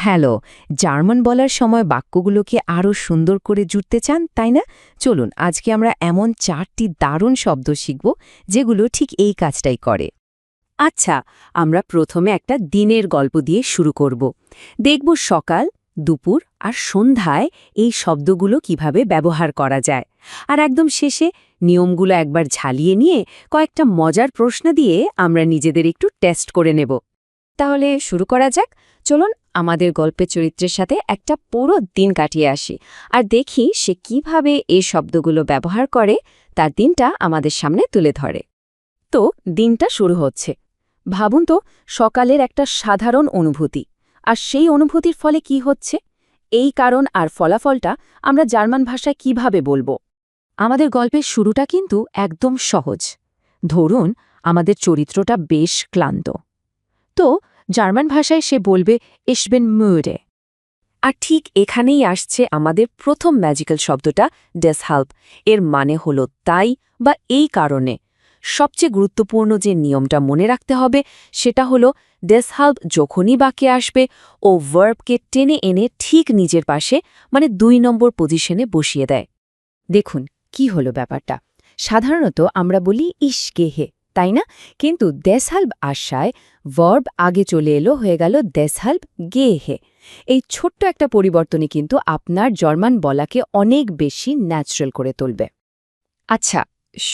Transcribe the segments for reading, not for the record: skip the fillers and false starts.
Hello. German বলার সময় বাক্যগুলোকে আরও সুন্দর করে জুড়তে চান, তাই না? চলুন আজকে আমরা এমন 4টি দারুণ শব্দ শিখব যেগুলো ঠিক এই কাজটাই করে। আচ্ছা, আমরা প্রথমে একটা দিনের গল্প দিয়ে শুরু করব। দেখব সকাল, দুপুর আর সন্ধ্যায় এই শব্দগুলো কিভাবে ব্যবহার করা যায়। আর একদম শেষে নিয়মগুলো একবার ঝালিয়ে নিয়ে কয়েকটা মজার প্রশ্ন দিয়ে আমরা নিজেদের একটু টেস্ট করে নেব। তাহলে শুরু করা যাক। চলুন আমাদের গল্পের চরিত্রের সাথে একটা পুরো দিন কাটিয়ে আসি আর দেখি সে কিভাবে এই শব্দগুলো ব্যবহার করে, তার দিনটা আমাদের সামনে তুলে ধরে। তো দিনটা শুরু হচ্ছে। ভাবুন তো, সকালের একটা সাধারণ অনুভূতি। আর সেই অনুভূতির ফলে কি হচ্ছে, এই কারণ আর ফলাফলটা আমরা জার্মান ভাষায় কিভাবে বলবো। আমাদের গল্পের শুরুটা কিন্তু একদম সহজ। ধরুন আমাদের চরিত্রটা বেশ ক্লান্ত। তো জার্মান ভাষায় সে বলবে Ich bin müde। আর ঠিক এখানেই আসছে আমাদের প্রথম ম্যাজিক্যাল শব্দটা deshalb। এর মানে হলো তাই বা এই কারণে। সবচেয়ে গুরুত্বপূর্ণ যে নিয়মটা মনে রাখতে হবে সেটা হলো deshalb যখনই বাক্যে আসবে ও ভার্বকে টেনে এনে ঠিক নিজের পাশে, মানে 2 নম্বর পজিশনে বসিয়ে দেয়। দেখুন কি হলো ব্যাপারটা। সাধারণত আমরা বলি ইশ গেহে, তাই না? কিন্তু deshalb আসায় ভার্ব আগে চলে এলো, হয়ে গেল deshalb gehe। এই ছোট্ট একটা পরিবর্তনই কিন্তু আপনার জার্মান বলাকে অনেক বেশি ন্যাচারাল করে তুলবে। আচ্ছা,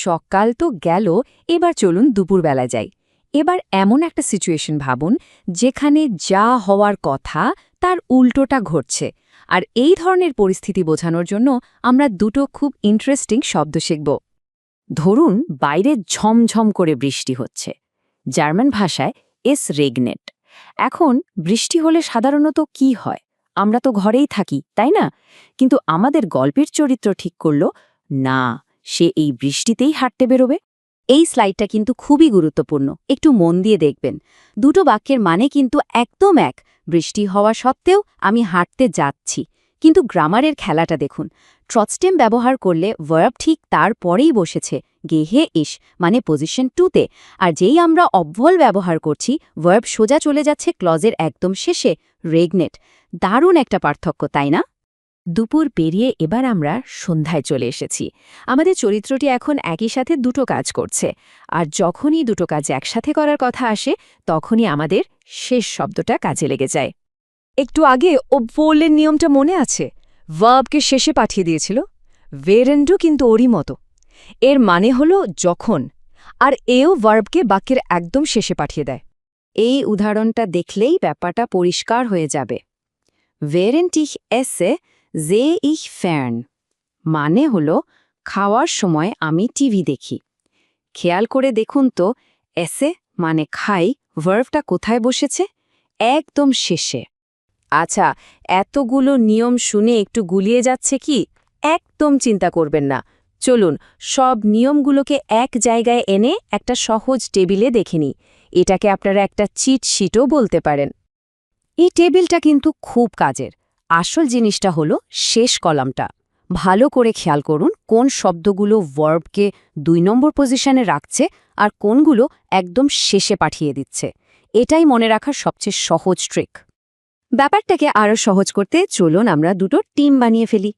সকাল তো গেল, এবার চলুন দুপুরবেলা যাই। এবার এমন একটা সিচুয়েশন ভাবুন যেখানে যা হওয়ার কথা তার উল্টোটা ঘটছে। আর এই ধরনের পরিস্থিতি বোঝানোর জন্য আমরা দুটো খুব ইন্টারেস্টিং শব্দ শিখব। ধরুন বাইরে ঝমঝম করে বৃষ্টি হচ্ছে। জার্মান ভাষায় এস রেগনেট। এখন বৃষ্টি হলে সাধারণত কি হয়? আমরা তো ঘরেই থাকি, তাই না? কিন্তু আমাদের গল্পের চরিত্র ঠিক করল, না, সে এই বৃষ্টিতেই হাঁটতে বেরোবে। এই স্লাইডটা কিন্তু খুবই গুরুত্বপূর্ণ, একটু মন দিয়ে দেখবেন। দুটো বাক্যের মানে কিন্তু একদম এক। বৃষ্টি হওয়া সত্ত্বেও আমি হাঁটতে যাচ্ছি। কিন্তু গ্রামারের খেলাটা দেখুন। ট্রটস্টেম ব্যবহার করলে ভার্ব ঠিক তার পরেই বসেছে, গেহে ইশ, মানে পজিশন 2তে। আর যেই আমরা অব্যল ব্যবহার করছি, ভার্ব সোজা চলে যাচ্ছে ক্লজের একদম শেষে, রেগনেট। দারুণ একটা পার্থক্য, তাই না? দুপুর পেরিয়ে এবার আমরা সন্ধ্যায় চলে এসেছি। আমাদের চরিত্রটি এখন একই সাথে দুটো কাজ করছে। আর যখনই দুটো কাজ একসাথে করার কথা আসে, তখনই আমাদের শেষ শব্দটা কাজে লেগে যায়। একটু আগে ওবভোলের নিয়মটা মনে আছে? ভার্বকে শেষে পাঠিয়ে দিয়েছিল। ভেরেন্ডু কিন্তু ওরই মতো। এর মানে হলো যখন, আর এও ভার্বকে বাক্যের একদম শেষে পাঠিয়ে দেয়। এই উদাহরণটা দেখলেই ব্যাপারটা পরিষ্কার হয়ে যাবে। Während ich esse, sehe ich fern। মানে হলো খাওয়ার সময় আমি টিভি দেখি। খেয়াল করে দেখুন তো, এসে মানে খাই, ভার্বটা কোথায় বসেছে? একদম শেষে। আচ্ছা, এতগুলো নিয়ম শুনে একটু গুলিয়ে যাচ্ছে কি? একদম চিন্তা করবেন না। চলুন সব নিয়মগুলোকে এক জায়গায় এনে একটা সহজ টেবিলে দেখে নিই। এটাকে আপনারা একটা চিট শিটও বলতে পারেন। এই টেবিলটা কিন্তু খুব কাজের। আসল জিনিসটা হলো শেষ কলামটা। ভালো করে খেয়াল করুন কোন শব্দগুলো ভার্বকে 2 নম্বর পজিশনে রাখছে আর কোনগুলো একদম শেষে পাঠিয়ে দিচ্ছে। এটাই মনে রাখার সবচেয়ে সহজ ট্রিক। ব্যাপারটাকে আরও সহজ করতে চলুন আমরা দুটো টিম বানিয়ে ফেলি।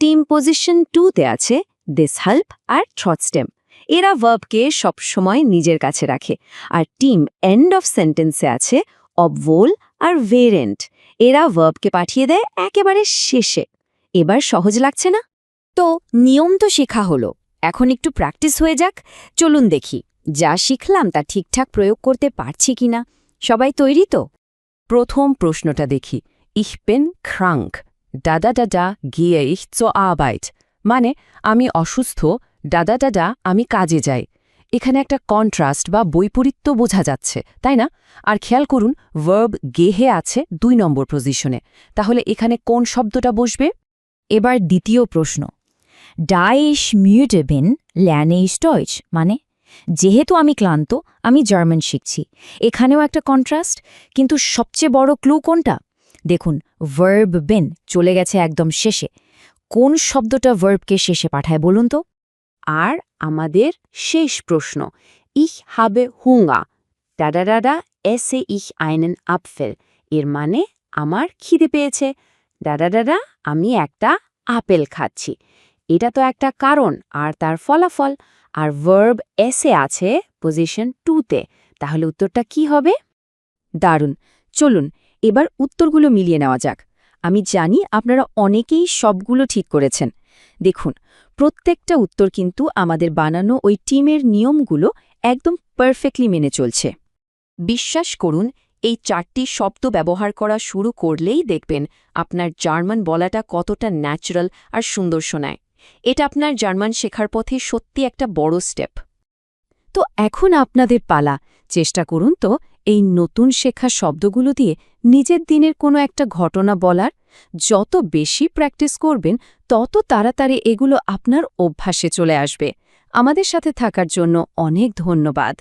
টিম পজিশন 2তে আছে deshalb আর trotzdem। এরা ভার্বকে সবসময় নিজের কাছে রাখে। আর টিম এন্ড অফ সেন্টেন্সে আছে obwohl আর während। এরা ভার্বকে পাঠিয়ে দেয় একেবারে শেষে। এবার সহজ লাগছে না? তো নিয়ম তো শেখা হলো, এখন একটু প্র্যাকটিস হয়ে যাক। চলুন দেখি যা শিখলাম তা ঠিকঠাক প্রয়োগ করতে পারছি কিনা। সবাই তৈরি তো? প্রথম প্রশ্নটা দেখি। Ich bin krank, da gehe ich zur Arbeit। মানে আমি অসুস্থ, দাদা আমি কাজে যাই। এখানে একটা কন্ট্রাস্ট বা বৈপরীত্য বোঝা যাচ্ছে, তাই না? আর খেয়াল করুন ভার্ব গেহে আছে 2 নম্বর পজিশনে। তাহলে এখানে কোন শব্দটা বসবে? এবার দ্বিতীয় প্রশ্ন। Da ich müde bin, lerne ich Deutsch। মানে যেহেতু আমি ক্লান্ত, আমি জার্মান শিখছি। এখানেও একটা কন্ট্রাস্ট, কিন্তু সবচেয়ে বড় ক্লু কোনটা? দেখুন, ভার্ব বিন চলে গেছে একদম শেষে। কোন শব্দটা ভার্বকে শেষে পাঠায় বলুন তো? আর আমাদের শেষ প্রশ্ন, Ich habe Hunger, da esse ich einen Apfel। এর মানে আমার খিদে পেয়েছে। দাদা দাদা আমি একটা আপেল খাচ্ছি। এটা তো একটা কারণ আর তার ফলাফল। আর ভার্ব এসে আছে পজিশন 2তে। তাহলে উত্তরটা কি হবে? দারুণ। চলুন এবার উত্তরগুলো মিলিয়ে নেওয়া যাক। আমি জানি আপনারা অনেকেই সবগুলো ঠিক করেছেন। দেখুন, প্রত্যেকটা উত্তর কিন্তু আমাদের বানানো ওই টিমের নিয়মগুলো একদম পারফেক্টলি মেনে চলছে। বিশ্বাস করুন, এই 4টি শব্দ ব্যবহার করা শুরু করলেই দেখবেন আপনার জার্মান বলাটা কতটা ন্যাচারাল আর সুন্দর শোনায়। এটা আপনার জার্মান শেখার পথে সত্যি একটা বড় স্টেপ। তো এখন আপনাদের পালা। চেষ্টা করুন তো এই নতুন শেখা শব্দগুলো দিয়ে নিজের দিনের কোনো একটা ঘটনা বলার। যত বেশি প্র্যাকটিস করবেন তত তাড়াতাড়ি এগুলো আপনার অভ্যাসে চলে আসবে। আমাদের সাথে থাকার জন্য অনেক ধন্যবাদ।